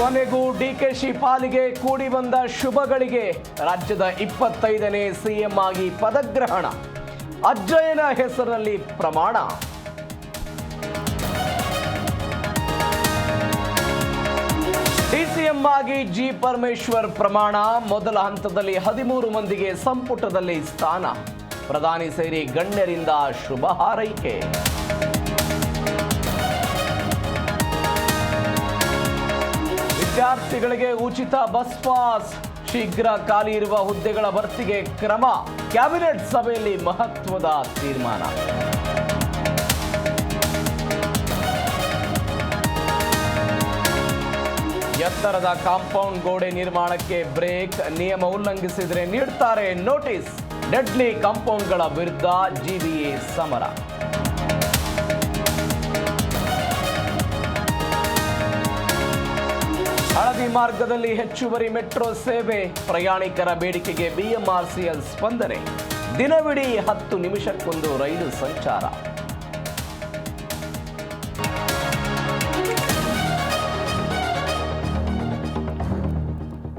ಕೊನೆಗೂ ಡಿಕೆಶಿ ಪಾಲಿಗೆ ಕೂಡಿ ಬಂದ ಶುಭಗಳಿಗೆ ರಾಜ್ಯದ 25ನೇ ಸಿಎಂ ಆಗಿ ಪದಗ್ರಹಣ. ಅಜ್ಜಯ್ಯನ ಹೆಸರಿನಲ್ಲಿ ಪ್ರಮಾಣ. ಡಿಸಿಎಂ ಆಗಿ ಜಿ ಪರಮೇಶ್ವರ್ ಪ್ರಮಾಣ. ಮೊದಲ ಹಂತದಲ್ಲಿ 13 ಮಂದಿಗೆ ಸಂಪುಟದಲ್ಲಿ ಸ್ಥಾನ. ಪ್ರಧಾನಿ ಸೇರಿ ಗಣ್ಯರಿಂದ ಶುಭ ಹಾರೈಕೆ. ವಿದ್ಯಾರ್ಥಿಗಳಿಗೆ ಉಚಿತ ಬಸ್ ಪಾಸ್. ಶೀಘ್ರ ಖಾಲಿ ಇರುವ ಹುದ್ದೆಗಳ ಭರ್ತಿಗೆ ಕ್ರಮ. ಕ್ಯಾಬಿನೆಟ್ ಸಭೆಯಲ್ಲಿ ಮಹತ್ವದ ತೀರ್ಮಾನ. ಎತ್ತರದ ಕಾಂಪೌಂಡ್ ಗೋಡೆ ನಿರ್ಮಾಣಕ್ಕೆ ಬ್ರೇಕ್. ನಿಯಮ ಉಲ್ಲಂಘಿಸಿದರೆ ನೀಡುತ್ತಾರೆ ನೋಟಿಸ್. ಡೆಡ್ಲಿ ಕಾಂಪೌಂಡ್ಗಳ ವಿರುದ್ಧ ಜಿಬಿಎ ಸಮರ. ಹಳದಿ ಮಾರ್ಗದಲ್ಲಿ ಹೆಚ್ಚುವರಿ ಮೆಟ್ರೋ ಸೇವೆ. ಪ್ರಯಾಣಿಕರ ಬೇಡಿಕೆಗೆ ಬಿಎಂಆರ್ಸಿಎಲ್ ಸ್ಪಂದನೆ. ದಿನವಿಡೀ 10 ನಿಮಿಷಕ್ಕೊಂದು ರೈಲು ಸಂಚಾರ.